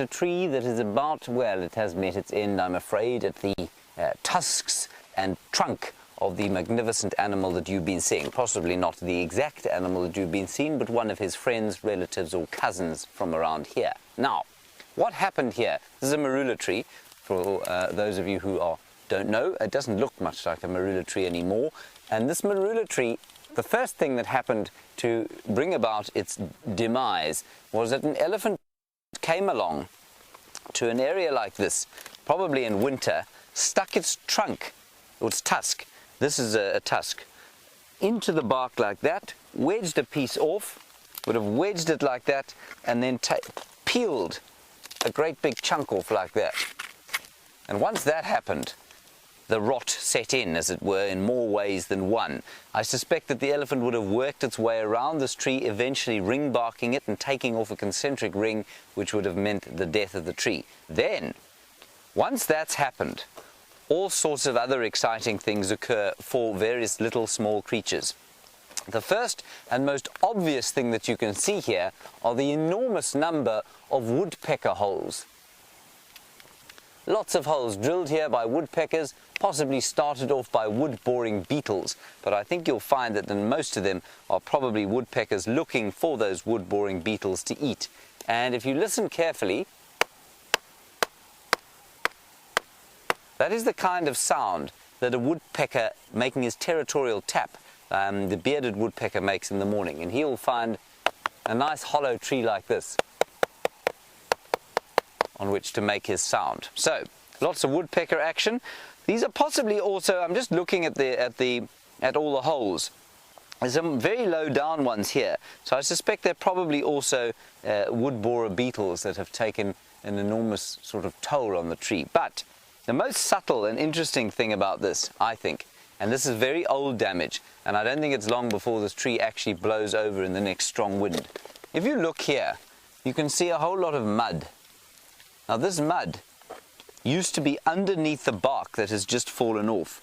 a tree that is about, well, it has met its end, I'm afraid, at the tusks and trunk of the magnificent animal that you've been seeing. Possibly not the exact animal that you've been seeing, but one of his friends, relatives, or cousins from around here. Now, what happened here? This is a marula tree. For those of you who don't know, it doesn't look much like a marula tree anymore. And this marula tree, the first thing that happened to bring about its demise was that an elephant came along to an area like this, probably in winter, stuck its trunk, or its tusk, this is a tusk, into the bark like that, wedged a piece off, would have wedged it like that, and then peeled a great big chunk off like that. And once that happened, the rot set in, as it were, in more ways than one. I suspect that the elephant would have worked its way around this tree, eventually ring barking it and taking off a concentric ring, which would have meant the death of the tree. Then, once that's happened, all sorts of other exciting things occur for various little small creatures. The first and most obvious thing that you can see here are the enormous number of woodpecker holes. Lots of holes drilled here by woodpeckers, possibly started off by wood-boring beetles, but I think you'll find that most of them are probably woodpeckers looking for those wood-boring beetles to eat. And if you listen carefully, that is the kind of sound that a woodpecker making his territorial tap, the bearded woodpecker, makes in the morning. And he'll find a nice hollow tree like this on which to make his sound. So, lots of woodpecker action. These are possibly also, I'm just looking at all the holes. There's some very low down ones here, so I suspect they're probably also wood borer beetles that have taken an enormous sort of toll on the tree. But the most subtle and interesting thing about this, I think, and this is very old damage, and I don't think it's long before this tree actually blows over in the next strong wind. If you look here, you can see a whole lot of mud. Now this mud used to be underneath the bark that has just fallen off.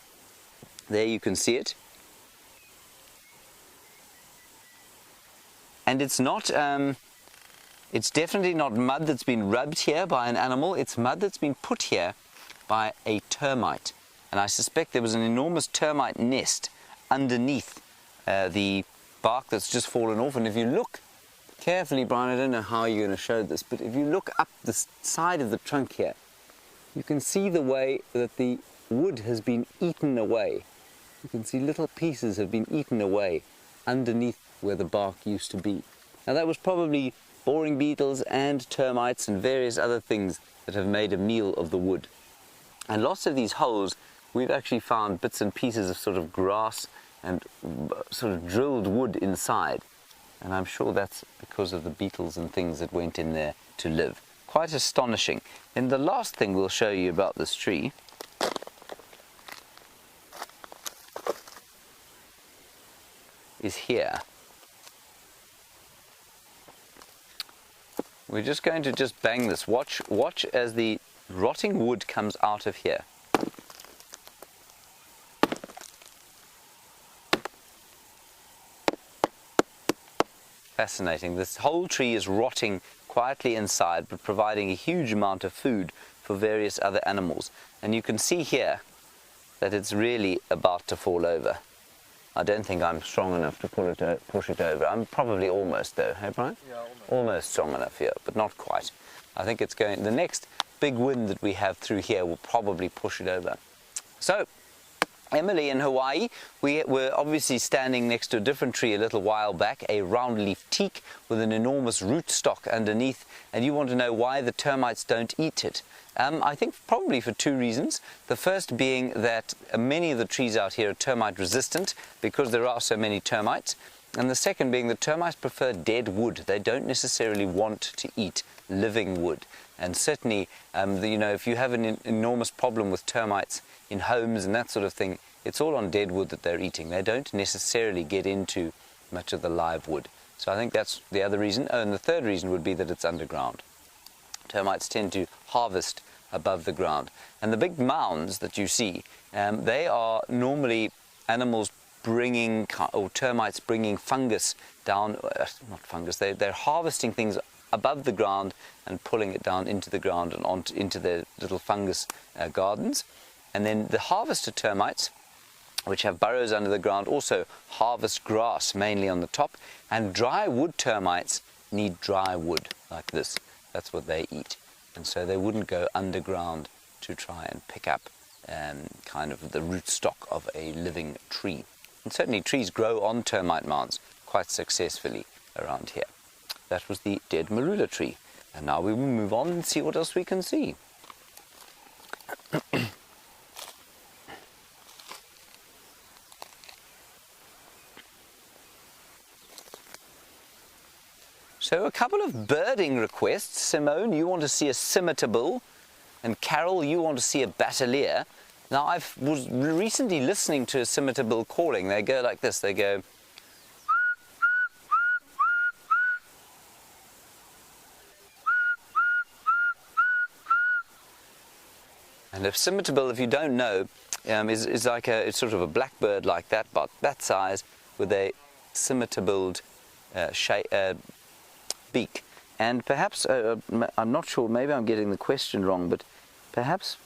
There you can see it. And it's not, it's definitely not mud that's been rubbed here by an animal, it's mud that's been put here by a termite. And I suspect there was an enormous termite nest underneath the bark that's just fallen off. And if you look carefully, Brian, I don't know how you're going to show this, but if you look up the side of the trunk here, you can see the way that the wood has been eaten away. You can see little pieces have been eaten away underneath where the bark used to be. Now that was probably boring beetles and termites and various other things that have made a meal of the wood. And lots of these holes, we've actually found bits and pieces of sort of grass and sort of drilled wood inside. And I'm sure that's because of the beetles and things that went in there to live. Quite astonishing. And the last thing we'll show you about this tree is here. We're just going to bang this. Watch as the rotting wood comes out of here. Fascinating. This whole tree is rotting quietly inside, but providing a huge amount of food for various other animals. And you can see here that it's really about to fall over. I don't think I'm strong enough to push it over. I'm probably almost though, hey Brian? Yeah, almost. Almost strong enough here, but not quite. I think it's going, the next big wind that we have through here will probably push it over. So, Emily in Hawaii, we were obviously standing next to a different tree a little while back, a round-leaf teak with an enormous rootstock underneath, and you want to know why the termites don't eat it. I think probably for two reasons. The first being that many of the trees out here are termite resistant because there are so many termites, and the second being that termites prefer dead wood. They don't necessarily want to eat living wood. And certainly, you know, if you have an enormous problem with termites in homes and that sort of thing, it's all on dead wood that they're eating. They don't necessarily get into much of the live wood. So I think that's the other reason. Oh, and the third reason would be that it's underground. Termites tend to harvest above the ground. And the big mounds that you see, they are normally animals bringing, or termites bringing fungus down, not fungus, they're harvesting things above the ground and pulling it down into the ground and into the little fungus gardens. And then the harvester termites, which have burrows under the ground, also harvest grass mainly on the top. And dry wood termites need dry wood like this. That's what they eat. And so they wouldn't go underground to try and pick up kind of the rootstock of a living tree. And certainly trees grow on termite mounds quite successfully around here. That was the dead marula tree. And now we will move on and see what else we can see. So a couple of birding requests. Simone, you want to see a scimitar, and Carol, you want to see a batelier. Now, I was recently listening to a scimitar calling. They go like this. They go. And a scimitar, if you don't know, is like it's sort of a blackbird like that, about that size, with a scimitar-billed beak. And perhaps, I'm not sure, maybe I'm getting the question wrong, but perhaps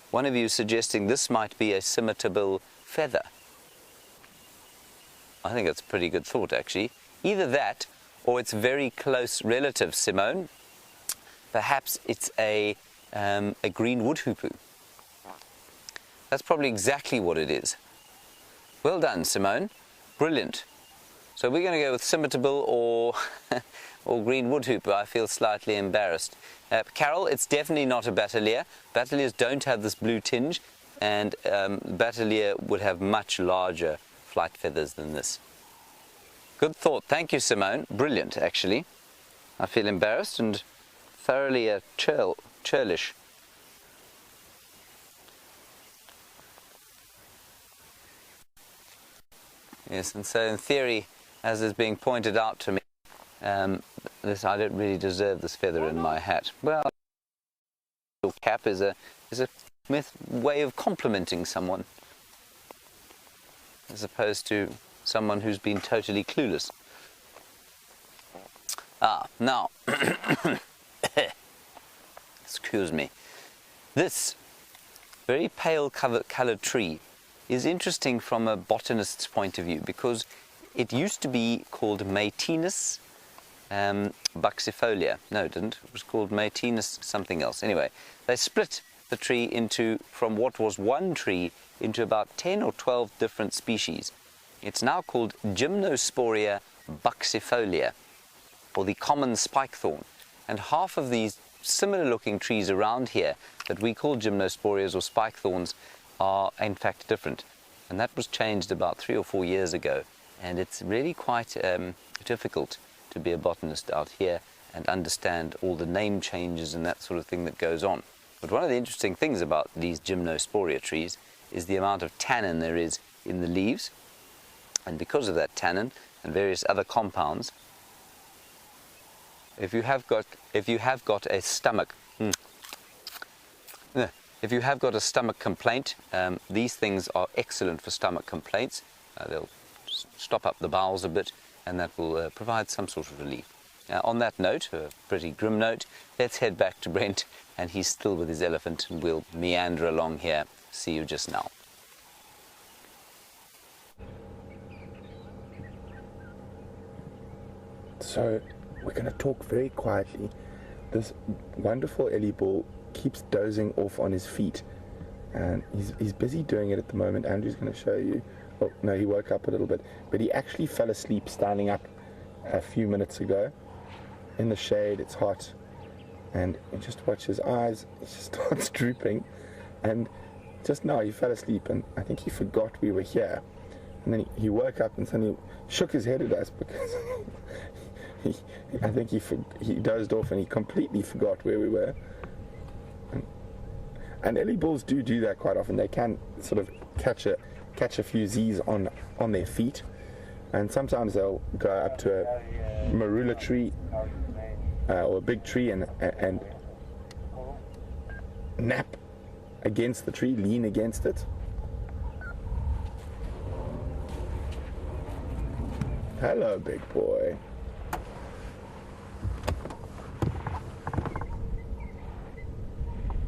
one of you is suggesting this might be a scimitar feather. I think that's a pretty good thought, actually. Either that, or it's very close relative, Simone. Perhaps it's a green wood hoopoo. That's probably exactly what it is. Well done, Simone. Brilliant. So we're going to go with scimitar or or green wood hoopoo. I feel slightly embarrassed. Carol, it's definitely not a batelier. Bateliers don't have this blue tinge, and batelier would have much larger flight feathers than this. Good thought. Thank you, Simone. Brilliant, actually. I feel embarrassed and thoroughly churlish. Yes, and so in theory, as is being pointed out to me, I don't really deserve this feather in my hat. Well, your cap is a way of complimenting someone, as opposed to someone who's been totally clueless. Now, excuse me. This very pale colored tree is interesting from a botanist's point of view, because it used to be called Matinus buxifolia. No, it didn't. It was called Matinus something else. Anyway, they split the tree from what was one tree into about 10 or 12 different species. It's now called Gymnosporia buxifolia, or the common spikethorn. And half of these similar looking trees around here that we call gymnosporias or spikethorns are in fact different. And that was changed about 3 or 4 years ago. And it's really quite difficult to be a botanist out here and understand all the name changes and that sort of thing that goes on. But one of the interesting things about these gymnosporia trees is the amount of tannin there is in the leaves. And because of that tannin and various other compounds, if you have got a stomach complaint, these things are excellent for stomach complaints. They'll stop up the bowels a bit, and that will provide some sort of relief. On that note, a pretty grim note, let's head back to Brent, and he's still with his elephant, and we'll meander along here. See you just now. So we're going to talk very quietly. This wonderful Ellie bull keeps dozing off on his feet, and he's busy doing it at the moment. Andrew's going to show you. Oh no, he woke up a little bit, but he actually fell asleep standing up a few minutes ago in the shade. It's hot, and you just watch his eyes. He just starts drooping, and just now he fell asleep, and I think he forgot we were here, and then he woke up and suddenly shook his head at us because I think he dozed off and he completely forgot where we were. And Ellie bulls do that quite often. They can sort of catch a few Z's on their feet, and sometimes they'll go up to a marula tree or a big tree and nap against the tree, lean against it. Hello, big boy.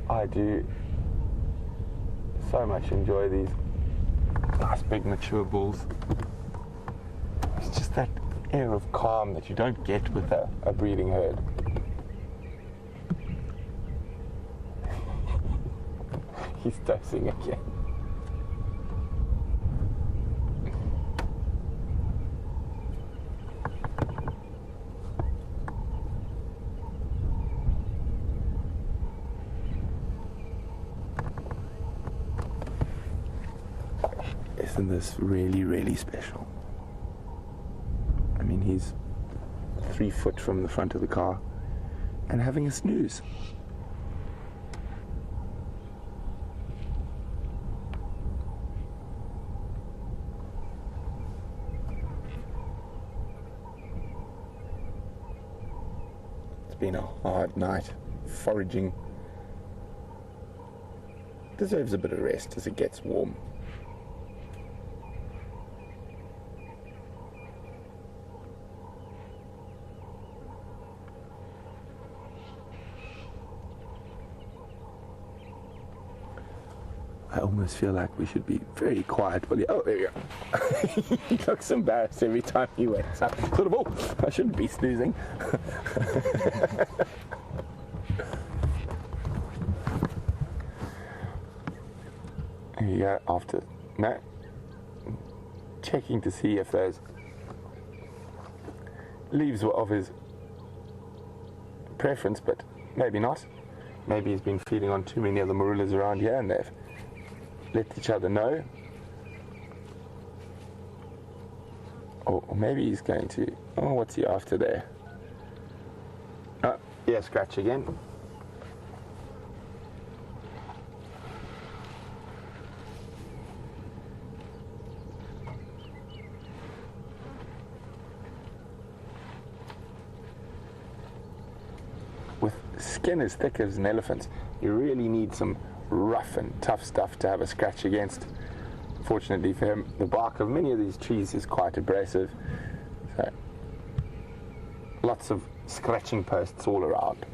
I do so much enjoy these nice big mature bulls. It's just that air of calm that you don't get with a breeding herd. He's dosing again. Isn't this really, really special? I mean, he's 3 foot from the front of the car and having a snooze. It's been a hard night foraging. Deserves a bit of rest as it gets warm. I almost feel like we should be very quiet. Well, oh, there you go. He looks embarrassed every time he wakes up. Sort of, oh, I shouldn't be snoozing. There you go, after, no, checking to see if those leaves were of his preference, but maybe not. Maybe he's been feeding on too many of the marulas around here and they've let each other know. Or maybe he's going to, oh, what's he after there? Oh, yeah, scratch again. With skin as thick as an elephant's, you really need some rough and tough stuff to have a scratch against. Fortunately for him, the bark of many of these trees is quite abrasive, so lots of scratching posts all around.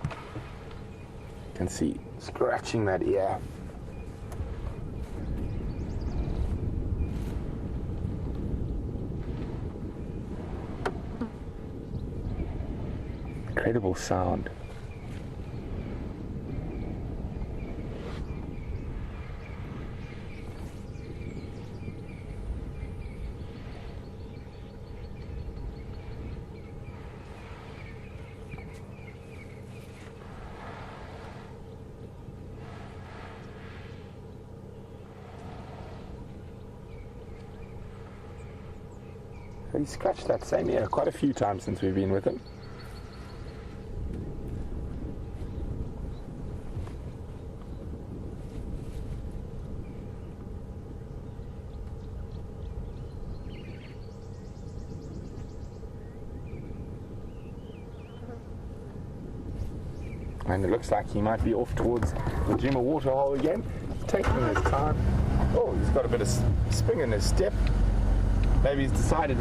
You can see scratching that ear. Incredible sound. He's scratched that same ear quite a few times since we've been with him. And it looks like he might be off towards the Jima waterhole again, taking his time. Oh, he's got a bit of spring in his step. Maybe he's decided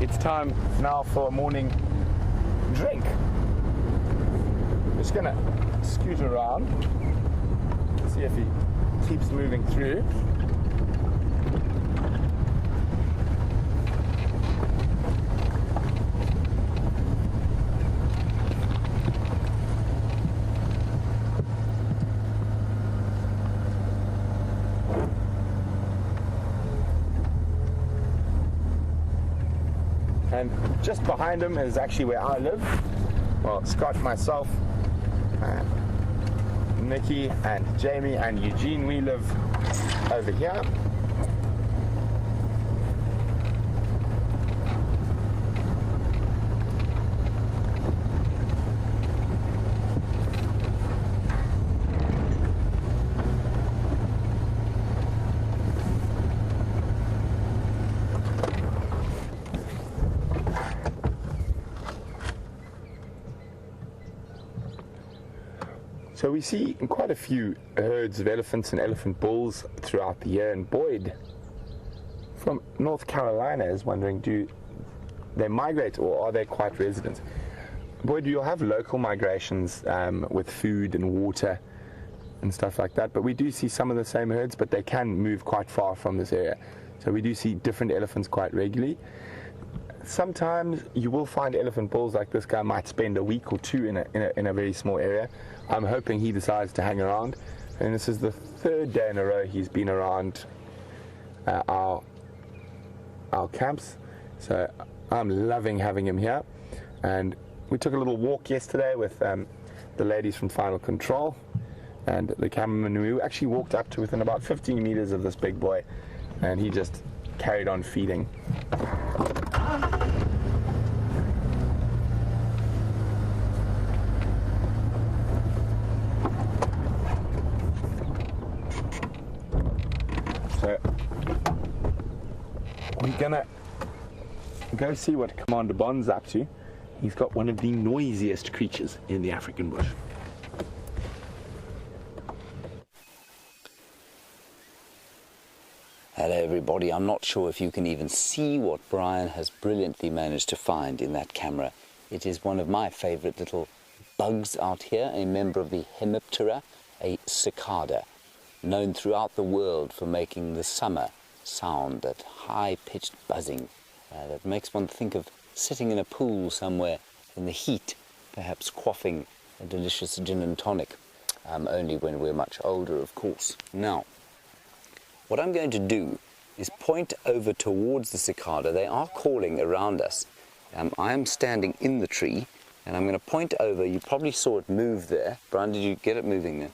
it's time now for a morning drink. Just gonna scoot around, see if he keeps moving through. And just behind him is actually where I live. Well, Scott, myself, Nikki, and Jamie, and Eugene, we live over here. So we see quite a few herds of elephants and elephant bulls throughout the year, and Boyd from North Carolina is wondering, do they migrate or are they quite resident? Boyd, you'll have local migrations with food and water and stuff like that, but we do see some of the same herds, but they can move quite far from this area. So we do see different elephants quite regularly. Sometimes you will find elephant bulls like this guy might spend a week or two in a very small area. I'm hoping he decides to hang around, and this is the third day in a row he's been around our camps, so I'm loving having him here. And we took a little walk yesterday with the ladies from Final Control and the cameraman. We actually walked up to within about 15 meters of this big boy, and he just carried on feeding. So we're gonna go see what Commander Bond's up to. He's got one of the noisiest creatures in the African bush. Hello everybody, I'm not sure if you can even see what Brian has brilliantly managed to find in that camera. It is one of my favourite little bugs out here, a member of the Hemiptera, a cicada, known throughout the world for making the summer sound, that high-pitched buzzing that makes one think of sitting in a pool somewhere in the heat, perhaps quaffing a delicious gin and tonic, only when we're much older, of course. Now, what I'm going to do is point over towards the cicada. They are calling around us. I am standing in the tree, and I'm going to point over. You probably saw it move there. Brian, did you get it moving there?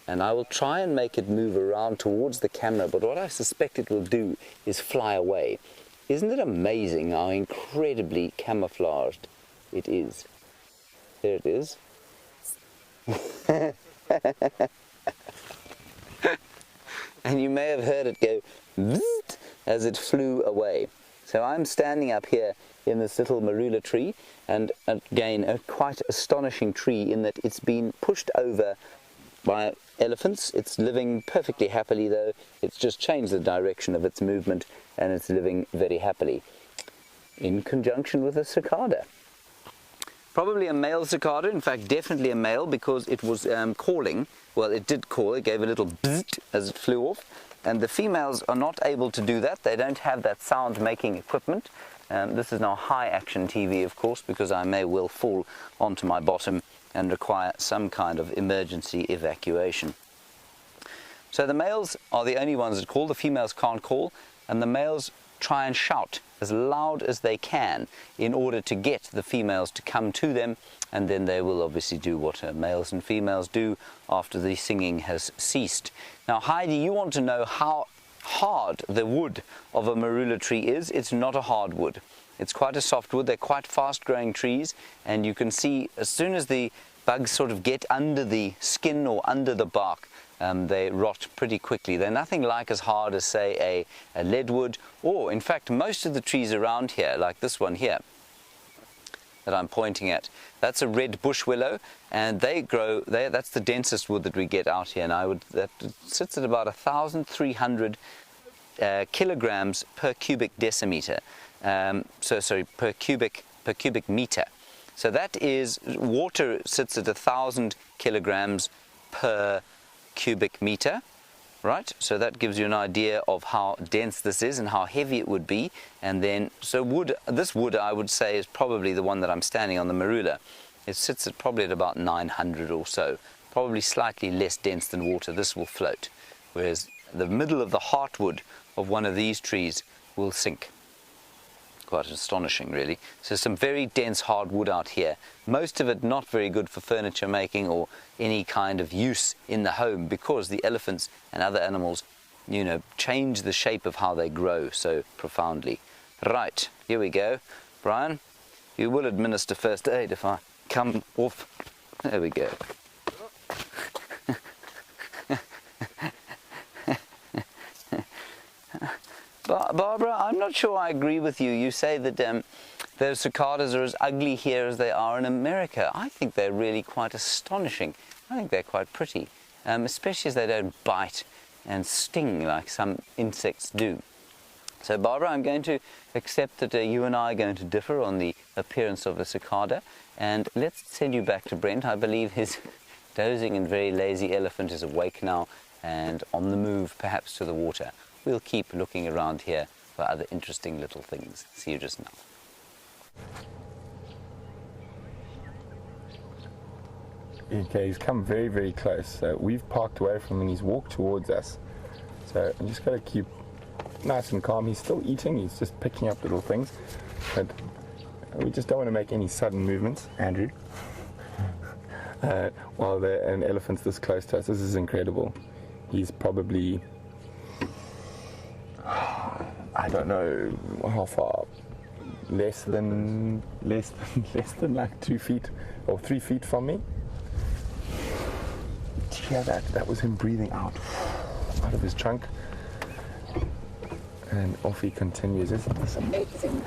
And I will try and make it move around towards the camera, but what I suspect it will do is fly away. Isn't it amazing how incredibly camouflaged it is? There it is. And you may have heard it go bzzzt as it flew away. So I'm standing up here in this little marula tree, and again a quite astonishing tree in that it's been pushed over by elephants. It's living perfectly happily, though. It's just changed the direction of its movement, and it's living very happily in conjunction with a cicada. Probably a male cicada, in fact definitely a male, because it was calling. Well, it did call, it gave a little bzzzt as it flew off, and the females are not able to do that. They don't have that sound making equipment. This is now high action TV, of course, because I may well fall onto my bottom and require some kind of emergency evacuation. So the males are the only ones that call. The females can't call, and the males try and shout as loud as they can in order to get the females to come to them, and then they will obviously do what males and females do after the singing has ceased. Now, Heidi, you want to know how hard the wood of a marula tree is. It's not a hard wood. It's quite a soft wood. They're quite fast-growing trees, and you can see as soon as the bugs sort of get under the skin or under the bark, they rot pretty quickly. They're nothing like as hard as, say, a leadwood, or in fact most of the trees around here, like this one here that I'm pointing at, that's a red bush willow, and they grow there. That's the densest wood that we get out here, and that sits at about 1,300 kilograms per cubic decimeter. Per cubic meter. So that is, water sits at 1,000 kilograms per cubic meter, right? So that gives you an idea of how dense this is and how heavy it would be. And then, so this wood I would say is probably the one that I'm standing on, the marula. It sits at probably at about 900 or so, probably slightly less dense than water. This will float, whereas the middle of the heartwood of one of these trees will sink. Quite astonishing, really. So some very dense hardwood out here. Most of it not very good for furniture making or any kind of use in the home, because the elephants and other animals, you know, change the shape of how they grow so profoundly. Right, here we go. Brian, you will administer first aid if I come off. There we go. Barbara, I'm not sure I agree with you. You say that those cicadas are as ugly here as they are in America. I think they're really quite astonishing. I think they're quite pretty, especially as they don't bite and sting like some insects do. So Barbara, I'm going to accept that you and I are going to differ on the appearance of a cicada, and let's send you back to Brent. I believe his dozing and very lazy elephant is awake now and on the move, perhaps to the water. We'll keep looking around here for other interesting little things. See you just now. Okay, he's come very, very close. So we've parked away from him and he's walked towards us. So I'm just got to keep nice and calm. He's still eating, he's just picking up little things. But we just don't want to make any sudden movements, Andrew. While an elephant's this close to us. This is incredible. He's probably, I don't know how far, less than like 2 feet or 3 feet from me. Did you hear that? That was him breathing out of his trunk. And off he continues. Isn't this amazing?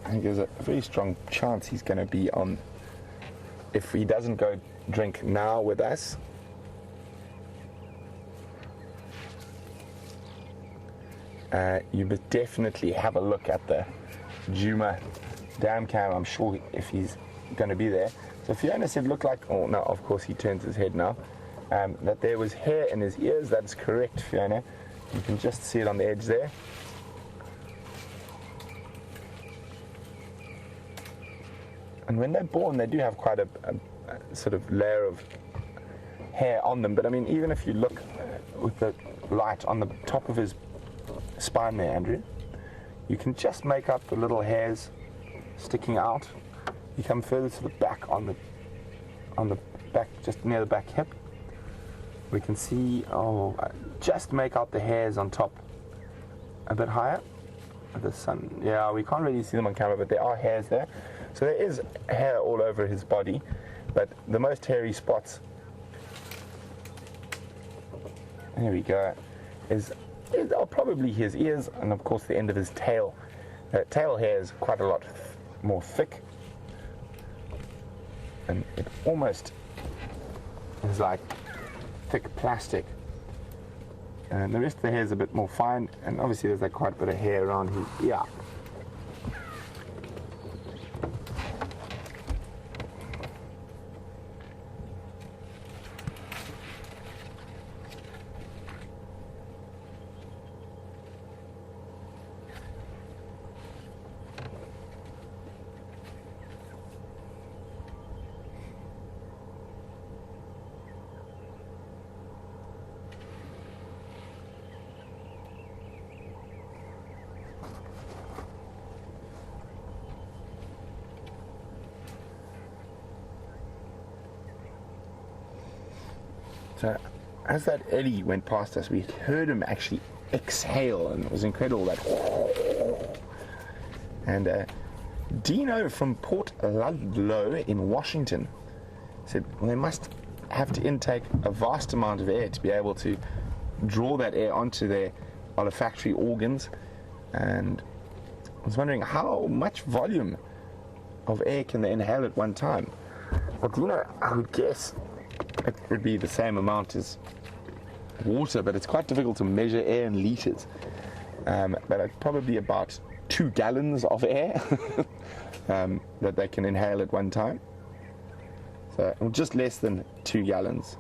I think there's a very strong chance he's going to be on, if he doesn't go drink now with us, you must definitely have a look at the Gowrie Dam cam. I'm sure if he's going to be there. So Fiona said looked like, oh no, of course he turns his head now, that there was hair in his ears. That's correct, Fiona. You can just see it on the edge there. And when they're born, they do have quite a sort of layer of hair on them. But I mean, even if you look with the light on the top of his spine there, Andrew, you can just make out the little hairs sticking out. You come further to the back on the back, just near the back hip. We can see, just make out the hairs on top a bit higher. The sun, yeah, we can't really see them on camera, but there are hairs there. So there is hair all over his body, but the most hairy spots, there we go, are probably his ears and of course the end of his tail. Tail hair is quite a lot more thick, and it almost is like thick plastic. And the rest of the hair is a bit more fine, and obviously there's like quite a bit of hair around his ear. So as that Ellie went past us, we heard him actually exhale, and it was incredible. That, and Dino from Port Ludlow in Washington said, well, they must have to intake a vast amount of air to be able to draw that air onto their olfactory organs. And I was wondering how much volume of air can they inhale at one time? Well, Dino, I would guess it would be the same amount as water, but it's quite difficult to measure air in liters. But it's probably about 2 gallons of air that they can inhale at one time. So just less than 2 gallons.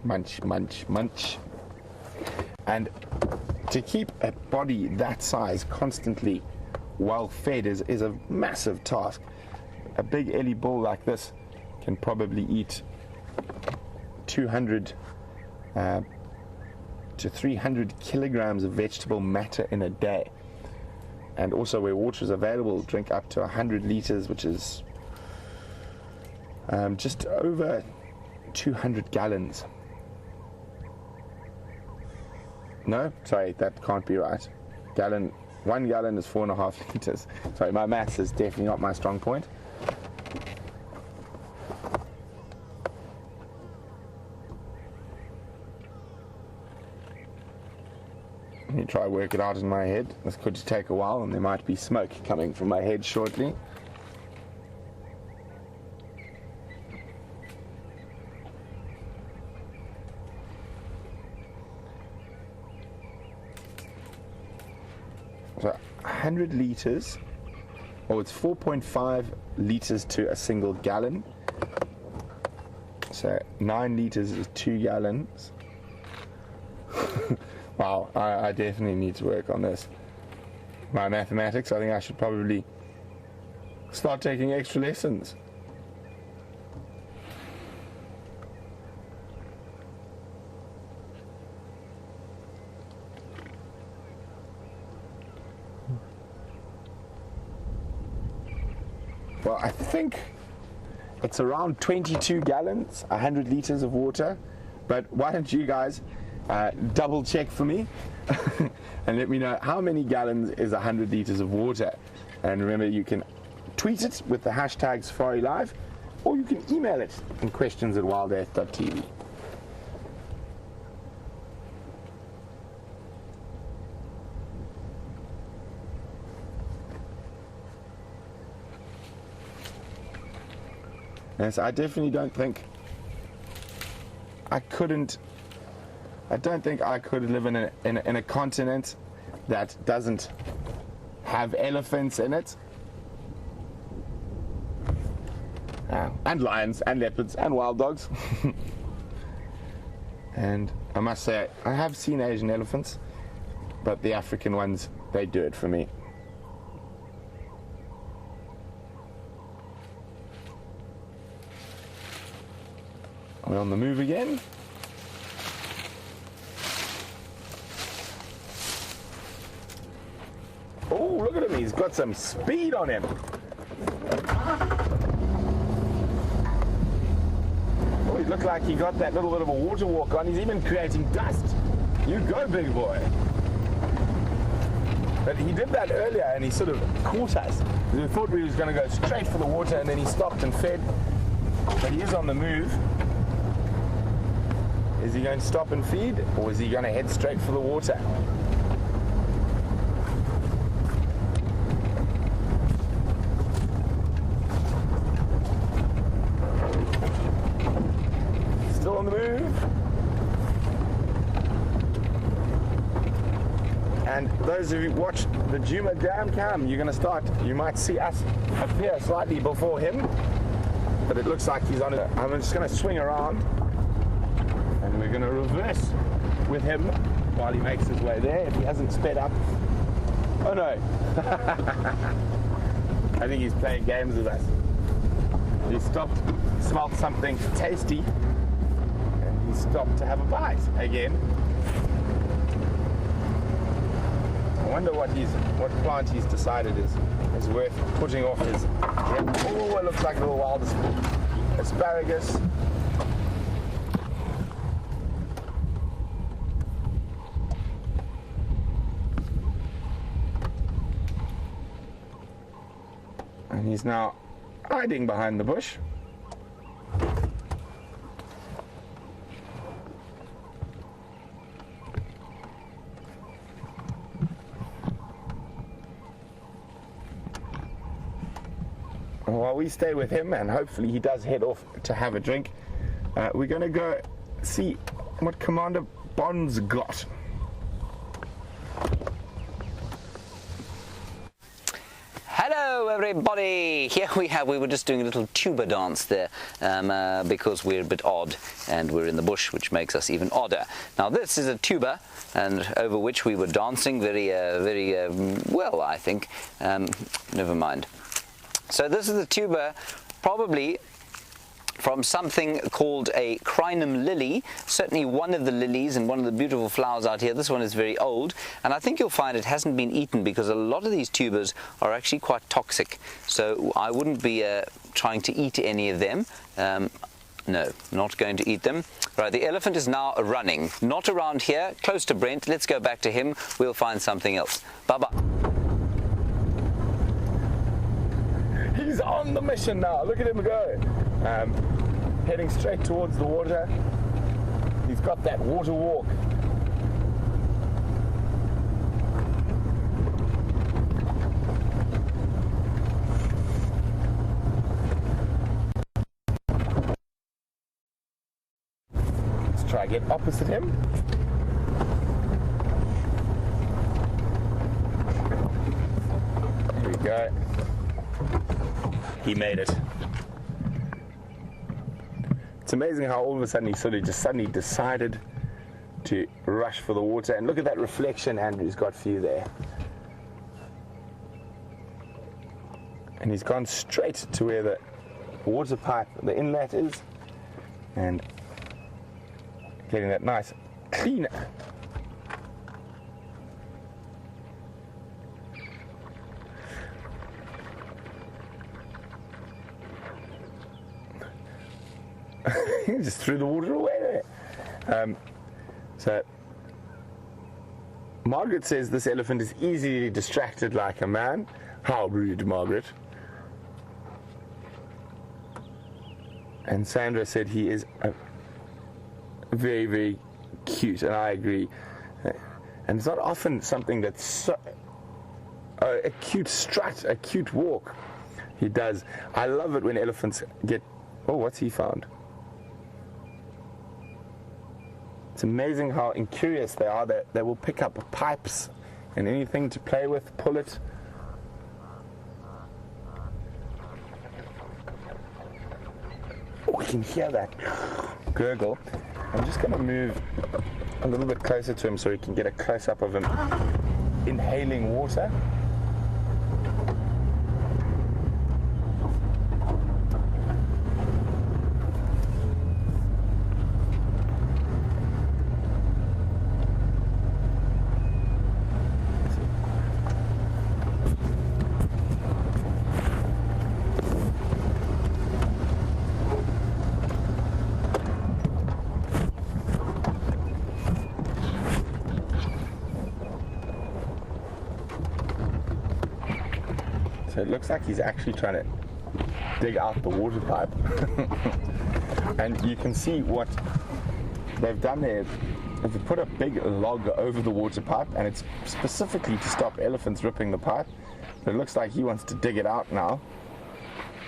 Munch, munch, munch. And to keep a body that size constantly well fed is a massive task. A big Ellie bull like this can probably eat 200 to 300 kilograms of vegetable matter in a day. And also, where water is available, drink up to 100 liters, which is just over 200 gallons. No, sorry, that can't be right. Gallon 1 gallon is 4.5 liters. Sorry, my maths is definitely not my strong point. Let me try work it out in my head. This could take a while, and there might be smoke coming from my head shortly. So 100 liters, or it's 4.5 liters to a single gallon. So 9 liters is 2 gallons. Wow, I definitely need to work on this. My mathematics, I think I should probably start taking extra lessons. Well, I think it's around 22 gallons, 100 liters of water. But why don't you guys double check for me and let me know how many gallons is 100 liters of water. And remember, you can tweet it with the hashtag SafariLive, or you can email it in questions@wildearth.tv. Yes, I definitely don't think I don't think I could live in a continent that doesn't have elephants in it, and lions and leopards and wild dogs. And I must say, I have seen Asian elephants, but the African ones, they do it for me. We're on the move again. Oh, look at him, he's got some speed on him. Oh, he looked like he got that little bit of a water walk on. He's even creating dust. You go, big boy. But he did that earlier and he sort of caught us. We thought we was going to go straight for the water, and then he stopped and fed. But he is on the move. Is he going to stop and feed, or is he going to head straight for the water? Still on the move. And those of you who watch the Gowrie Dam cam, you might see us appear slightly before him, but it looks like he's on it. I'm just going to swing around. And we're going to reverse with him while he makes his way there, if he hasn't sped up. Oh no. I think he's playing games with us. He stopped, smelled something tasty, and he stopped to have a bite again. I wonder what plant he's decided is worth putting off his... Oh, it looks like a little wild asparagus. And he's now hiding behind the bush. While we stay with him, and hopefully he does head off to have a drink, we're going to go see what Commander Bond's got. Hello everybody! Here we were just doing a little tuba dance there because we're a bit odd and we're in the bush, which makes us even odder. Now this is a tuba, and over which we were dancing very well, I think. Never mind. So this is the tuba, probably from something called a crinum lily, certainly one of the lilies and one of the beautiful flowers out here. This one is very old, and I think you'll find it hasn't been eaten because a lot of these tubers are actually quite toxic. So I wouldn't be trying to eat any of them. No, not going to eat them. Right, the elephant is now running. Not around here, close to Brent. Let's go back to him. We'll find something else. Bye-bye. He's on the mission now. Look at him go. Heading straight towards the water. He's got that water walk. Let's try to get opposite him. There we go. He made it. It's amazing how all of a sudden he suddenly decided to rush for the water. And look at that reflection Andrew's got for you there. And he's gone straight to where the water pipe, the inlet is, and getting that nice clean. He just threw the water away there. So Margaret says this elephant is easily distracted like a man. How rude, Margaret. And Sandra said he is very, very cute, and I agree. And it's not often something that's so, a cute strut, a cute walk he does. I love it when elephants get... Oh, what's he found? It's amazing how incurious they are. They will pick up pipes and anything to play with, pull it. Oh, we can hear that gurgle. I'm just going to move a little bit closer to him so we can get a close-up of him inhaling water. So it looks like he's actually trying to dig out the water pipe. And you can see what they've done there. They've put a big log over the water pipe, and it's specifically to stop elephants ripping the pipe. But it looks like he wants to dig it out now.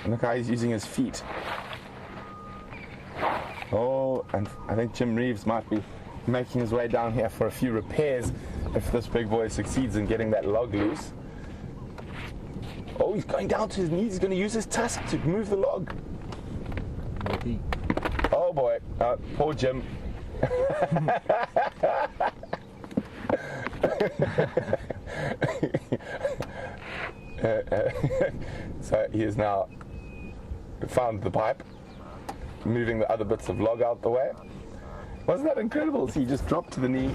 And look how he's using his feet. Oh, and I think Jim Reeves might be making his way down here for a few repairs if this big boy succeeds in getting that log loose. Oh, he's going down to his knees. He's going to use his tusk to move the log. Maybe. Oh boy, poor Jim. So he has now found the pipe, moving the other bits of log out the way. Wasn't that incredible? So he just dropped to the knee,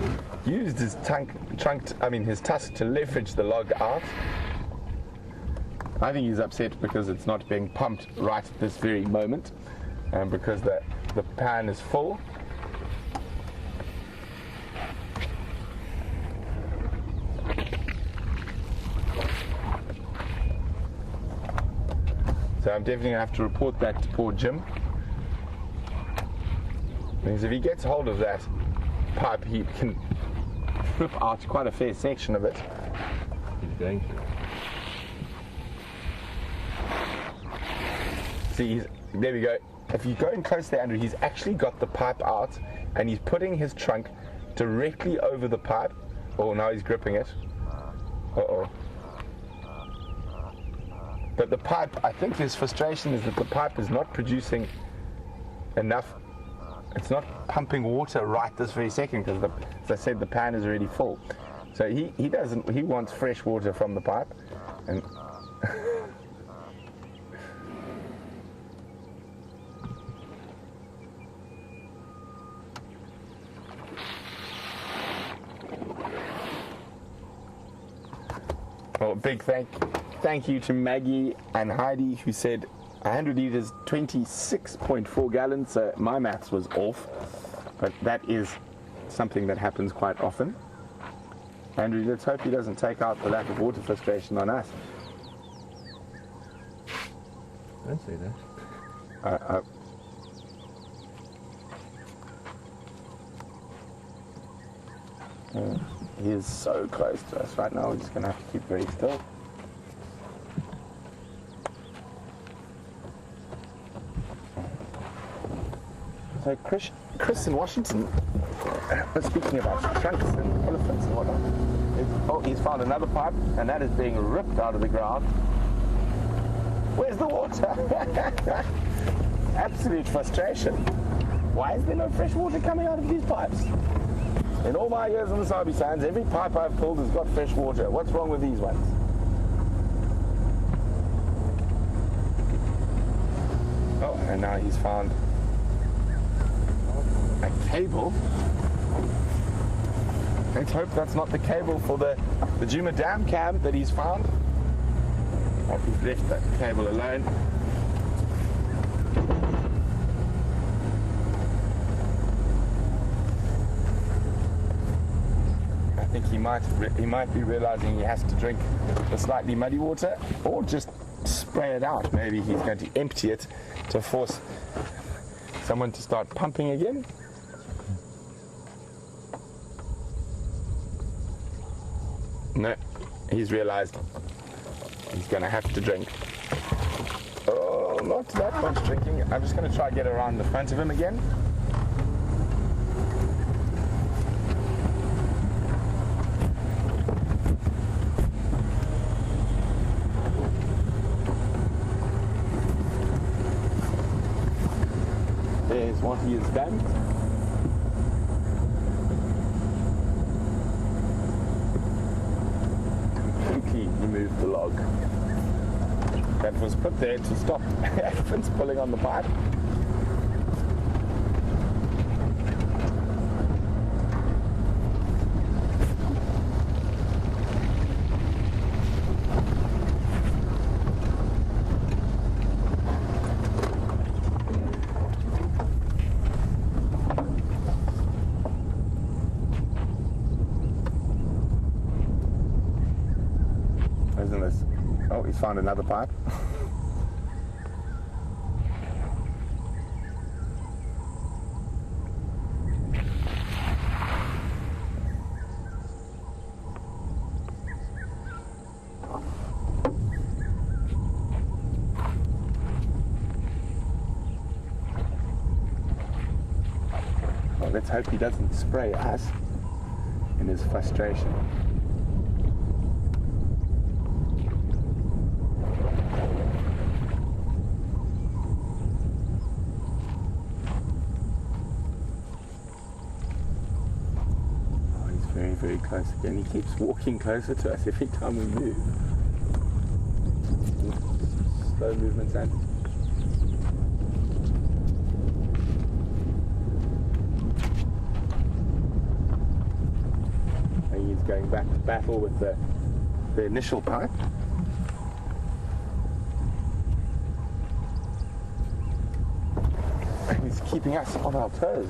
used his his tusk to leverage the log out. I think he's upset because it's not being pumped right at this very moment, because the pan is full. So I'm definitely going to have to report that to poor Jim. Because if he gets hold of that pipe, he can rip out quite a fair section of it. He's going to. See, there we go. If you go in close there, Andrew, he's actually got the pipe out, and he's putting his trunk directly over the pipe. Oh, now he's gripping it. Uh-oh. But the pipe, I think his frustration is that the pipe is not producing enough. It's not pumping water right this very second, because, as I said, the pan is already full. So he wants fresh water from the pipe. And well, big thank you to Maggie and Heidi, who said 100 litres, 26.4 gallons. So my maths was off, but that is something that happens quite often. Andrew, let's hope he doesn't take out the lack of water frustration on us. Don't say that. He is so close to us right now. We're just going to have to keep very still. So Chris in Washington was speaking about trunks and elephants and whatnot. He's found another pipe, and that is being ripped out of the ground. Where's the water? Absolute frustration. Why is there no fresh water coming out of these pipes? In all my years on the Sabi Sands, every pipe I've pulled has got fresh water. What's wrong with these ones? Oh, and now he's found a cable. Let's hope that's not the cable for the Gowrie Dam cam that he's found. Oh, he's left that cable alone. I think he might be realizing he has to drink the slightly muddy water, or just spray it out. Maybe he's going to empty it to force someone to start pumping again. No, he's realized he's going to have to drink. Oh, not that much drinking. I'm just going to try to get around the front of him again. There's what he has done. Completely removed the log that was put there to stop elephants pulling on the pipe. Isn't this? Oh, he's found another pipe. Well, let's hope he doesn't spray us in his frustration. Very close again. He keeps walking closer to us every time we move. Slow movements, and he's going back to battle with the initial pipe. And he's keeping us on our toes.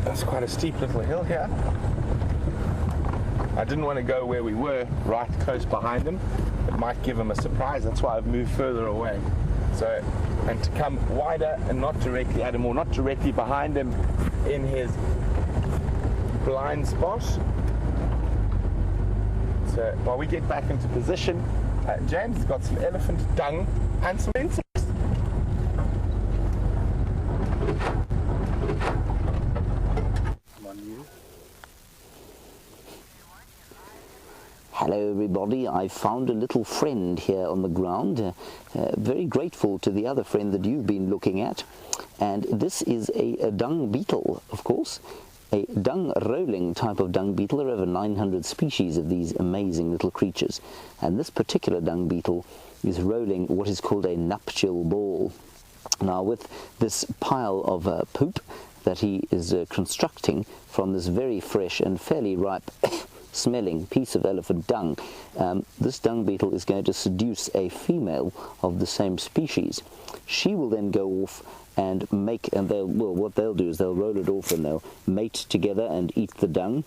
That's quite a steep little hill here. I didn't want to go where we were, right close behind him. It might give him a surprise. That's why I've moved further away. So, and to come wider and not directly at him, or not directly behind him in his blind spot. So while we get back into position, James has got some elephant dung and some insects. Hello everybody, I found a little friend here on the ground, very grateful to the other friend that you've been looking at, and this is a dung beetle, of course, a dung rolling type of dung beetle. There are over 900 species of these amazing little creatures, and this particular dung beetle is rolling what is called a nuptial ball. Now with this pile of poop that he is constructing from this very fresh and fairly ripe smelling piece of elephant dung, this dung beetle is going to seduce a female of the same species. She will then go off and make, and what they'll do is they'll roll it off and they'll mate together and eat the dung.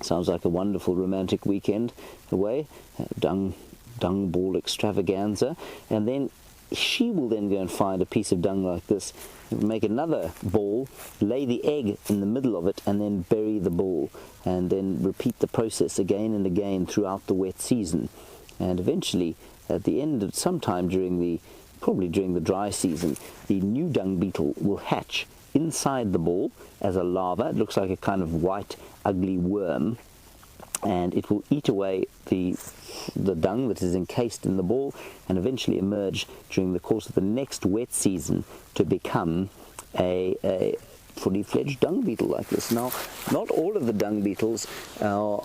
Sounds like a wonderful romantic weekend away, dung ball extravaganza. And then she will then go and find a piece of dung like this, make another ball, lay the egg in the middle of it, and then bury the ball, and then repeat the process again and again throughout the wet season. And eventually, at the end of sometime probably during the dry season, the new dung beetle will hatch inside the ball as a larva. It looks like a kind of white, ugly worm, and it will eat away the dung that is encased in the ball, and eventually emerge during the course of the next wet season to become a fully fledged dung beetle like this. Now, not all of the dung beetles are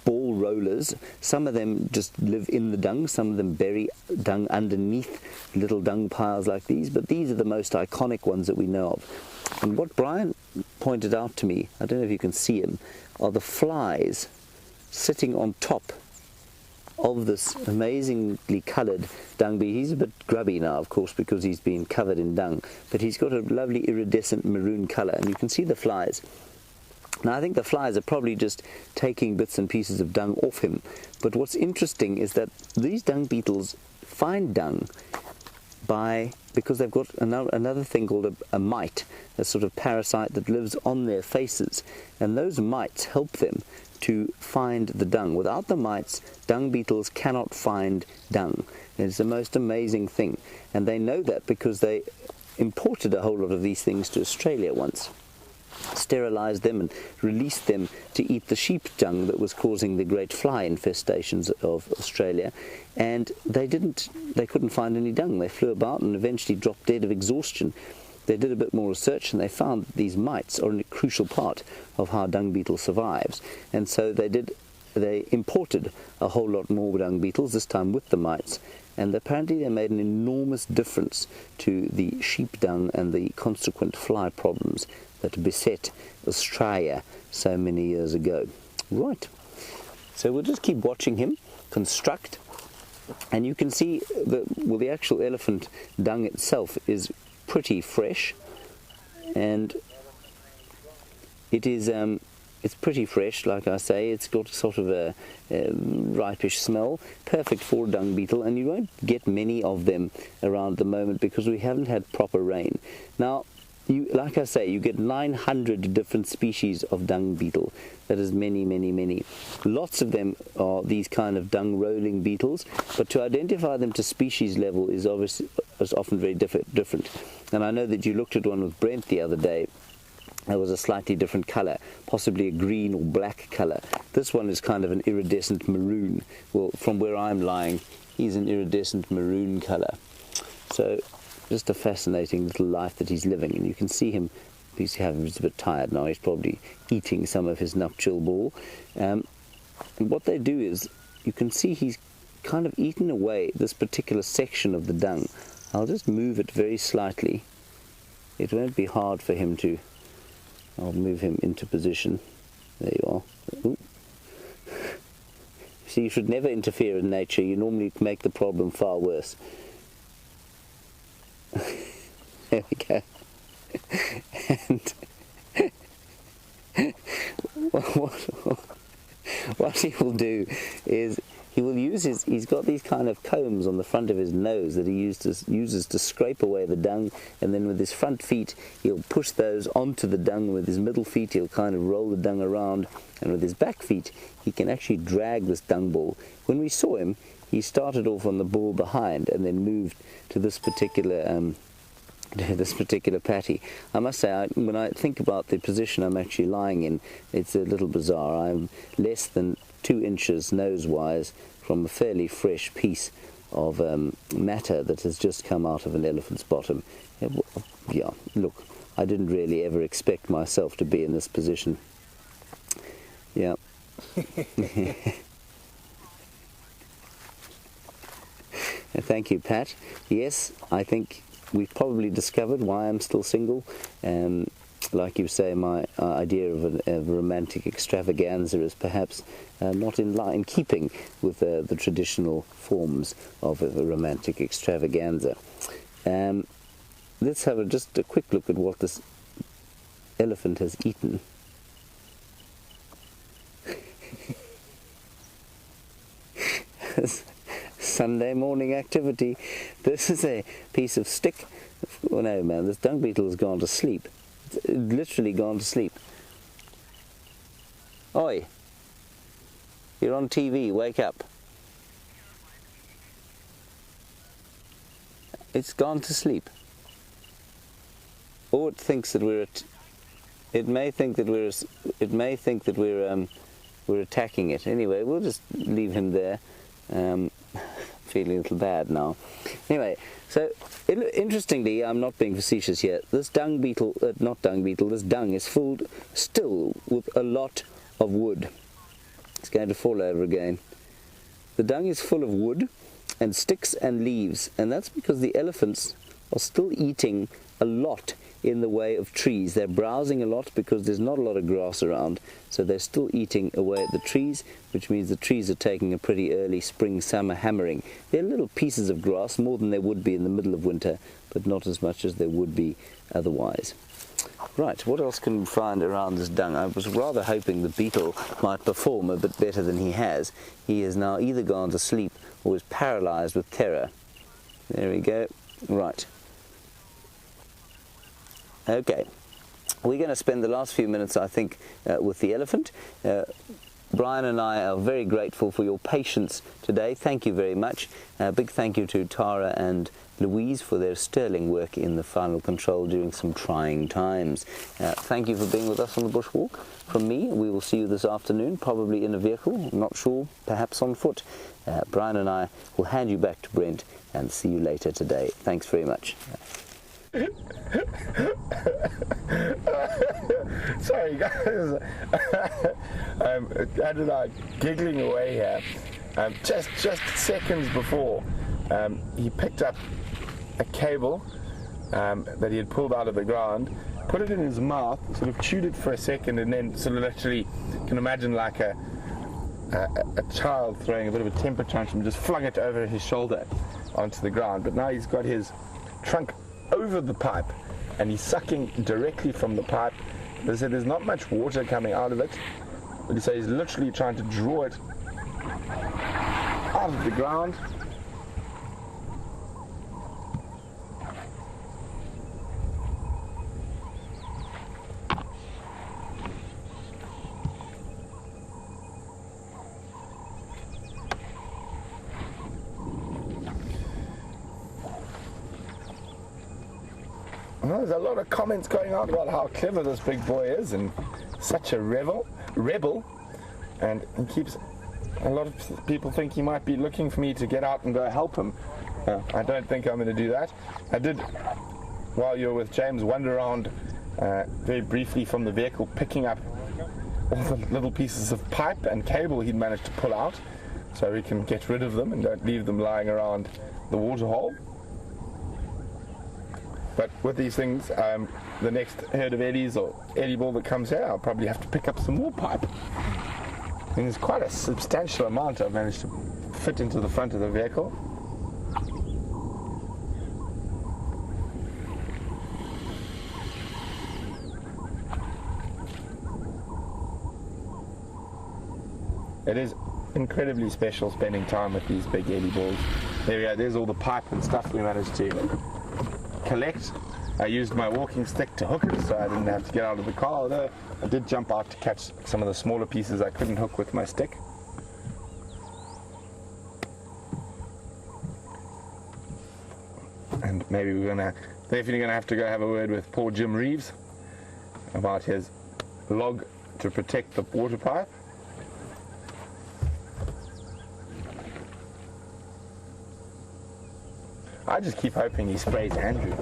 ball rollers. Some of them just live in the dung, some of them bury dung underneath little dung piles like these, but these are the most iconic ones that we know of. And what Brian pointed out to me, I don't know if you can see him, are the flies sitting on top of this amazingly coloured dung beetle. He's a bit grubby now, of course, because he's been covered in dung, but he's got a lovely iridescent maroon colour, and you can see the flies. Now, I think the flies are probably just taking bits and pieces of dung off him, but what's interesting is that these dung beetles find dung because they've got another thing called a mite, a sort of parasite that lives on their faces, and those mites help them to find the dung. Without the mites, dung beetles cannot find dung. It's the most amazing thing, and they know that because they imported a whole lot of these things to Australia once, sterilized them and released them to eat the sheep dung that was causing the great fly infestations of Australia, and they couldn't find any dung. They flew about and eventually dropped dead of exhaustion. They did a bit more research, and they found that these mites are a crucial part of how dung beetle survives. And so they imported a whole lot more dung beetles, this time with the mites, and apparently they made an enormous difference to the sheep dung and the consequent fly problems that beset Australia so many years ago. Right, so we'll just keep watching him construct, and you can see the actual elephant dung itself is pretty fresh, and it's pretty fresh, like I say. It's got sort of a ripish smell, perfect for a dung beetle, and you won't get many of them around at the moment because we haven't had proper rain. Now, like I say, you get 900 different species of dung beetle. That is many, many, many. Lots of them are these kind of dung rolling beetles, but to identify them to species level is often very different. And I know that you looked at one with Brent the other day. There was a slightly different colour, possibly a green or black colour. This one is kind of an iridescent maroon. Well, from where I'm lying, he's an iridescent maroon colour. So, just a fascinating little life that he's living, and you can see him. He's a bit tired now. He's probably eating some of his nuptial ball. And what they do is, you can see he's kind of eaten away this particular section of the dung. I'll just move it very slightly. It won't be hard for him to. I'll move him into position. There you are. Ooh. See, you should never interfere in nature. You normally make the problem far worse. There we go. And what he will do is he will use he's got these kind of combs on the front of his nose that he uses to scrape away the dung, and then with his front feet he'll push those onto the dung. With his middle feet he'll kind of roll the dung around, and with his back feet he can actually drag this dung ball. When we saw him, he started off on the ball behind and then moved to this particular patty. I must say, when I think about the position I'm actually lying in, it's a little bizarre. I'm less than 2 inches nose-wise from a fairly fresh piece of matter that has just come out of an elephant's bottom. Yeah, look, I didn't really ever expect myself to be in this position. Yeah. Thank you, Pat. Yes, I think we've probably discovered why I'm still single. like you say, my idea of a romantic extravaganza is perhaps not in keeping with the traditional forms of a romantic extravaganza. Let's have just a quick look at what this elephant has eaten. Sunday morning activity. This is a piece of stick. Oh no, man, this dung beetle has gone to sleep. It's literally gone to sleep. Oi! You're on TV, wake up. It's gone to sleep. Or it thinks that it may think that we're attacking it. Anyway, we'll just leave him there. Feeling a little bad now. Anyway, so interestingly, I'm not being facetious here. This dung beetle, this dung is filled still with a lot of wood. It's going to fall over again. The dung is full of wood and sticks and leaves, and that's because the elephants are still eating a lot in the way of trees. They're browsing a lot because there's not a lot of grass around, so they're still eating away at the trees, which means the trees are taking a pretty early spring-summer hammering. They're little pieces of grass, more than they would be in the middle of winter, but not as much as they would be otherwise. Right, what else can we find around this dung? I was rather hoping the beetle might perform a bit better than he has. He has now either gone to sleep or is paralyzed with terror. There we go. Right. Okay, we're going to spend the last few minutes, I think, with the elephant. Brian and I are very grateful for your patience today. Thank you very much. Big thank you to Tara and Louise for their sterling work in the final control during some trying times. Thank you for being with us on the Bushwalk. From me, we will see you this afternoon, probably in a vehicle, not sure, perhaps on foot. Brian and I will hand you back to Brent and see you later today. Thanks very much. Sorry guys, Ed and I giggling away here. Just seconds before, he picked up a cable that he had pulled out of the ground, put it in his mouth, sort of chewed it for a second, and then sort of literally, you can imagine like a child throwing a bit of a temper tantrum, just flung it over his shoulder onto the ground. But now he's got his trunk over the pipe and he's sucking directly from the pipe. They said there's not much water coming out of it, but he said he's literally trying to draw it out of the ground. Well, there's a lot of comments going on about how clever this big boy is and such a rebel, and he keeps, a lot of people think he might be looking for me to get out and go help him. I don't think I'm going to do that. I did, while you were with James, wander around very briefly from the vehicle, picking up all the little pieces of pipe and cable he'd managed to pull out so we can get rid of them and don't leave them lying around the waterhole. But with these things, the next herd of Eddies or Eddie ball that comes here, I'll probably have to pick up some more pipe. And there's quite a substantial amount I've managed to fit into the front of the vehicle. It is incredibly special spending time with these big Eddie balls. There we go, there's all the pipe and stuff we managed to collect. I used my walking stick to hook it so I didn't have to get out of the car, although I did jump out to catch some of the smaller pieces I couldn't hook with my stick. And maybe we're definitely gonna have to go have a word with poor Jim Reeves about his log to protect the water pipe. I just keep hoping he sprays Andrew.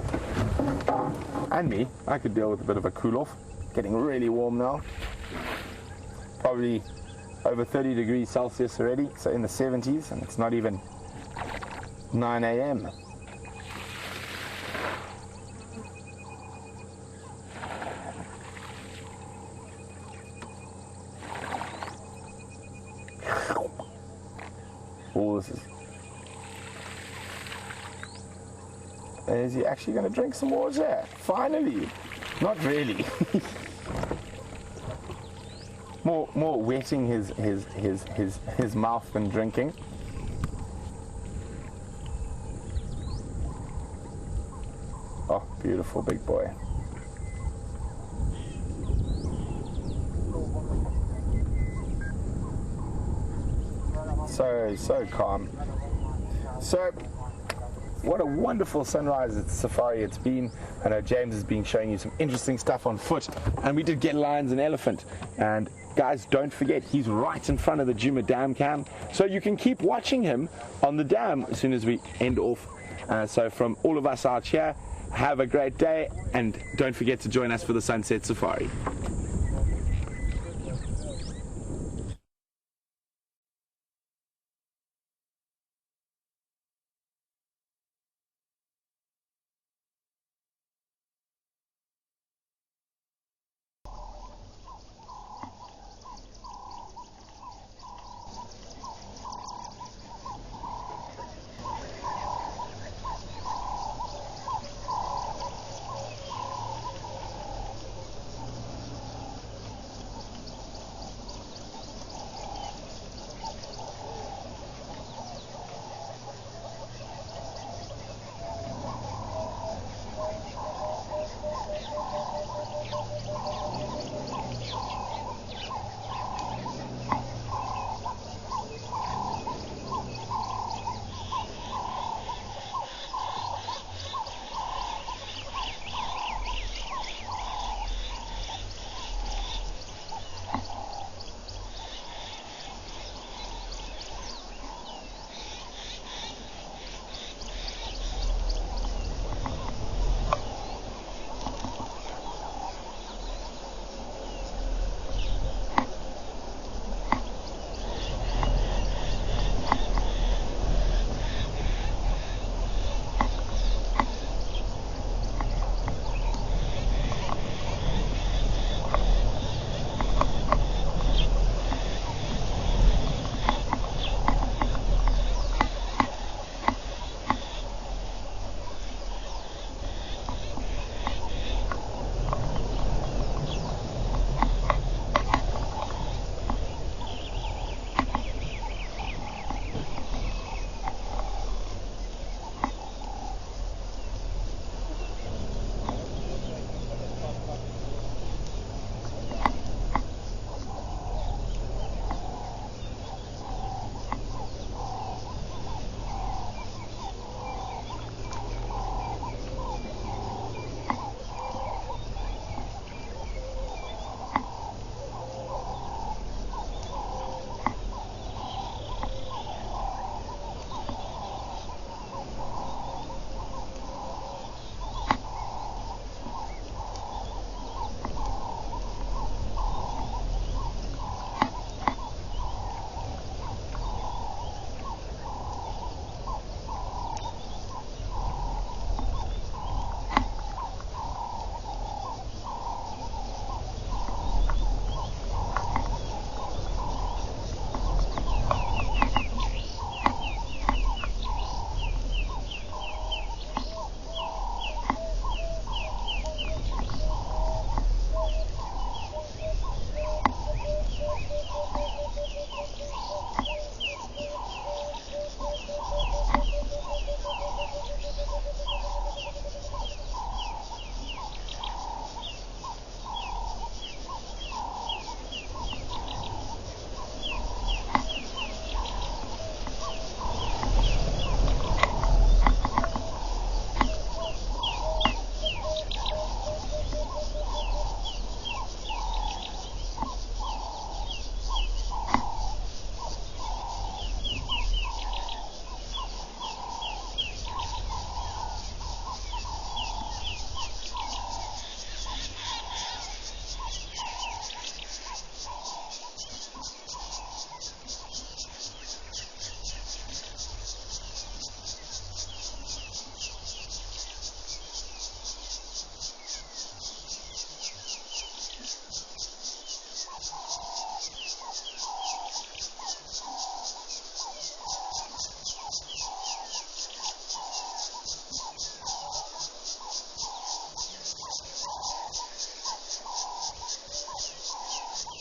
And me. I could deal with a bit of a cool-off. Getting really warm now. Probably over 30 degrees Celsius already, so in the 70s, and it's not even 9 a.m. bull. Is he actually going to drink some water? Finally. Not really. more wetting his mouth than drinking. Oh, beautiful big boy. So calm. So, what a wonderful sunrise at safari it's been. I know James has been showing you some interesting stuff on foot, and we did get lions and elephant. And guys, don't forget, he's right in front of the Gowrie Dam cam, so you can keep watching him on the dam as soon as we end off. So from all of us out here, have a great day, and don't forget to join us for the sunset safari.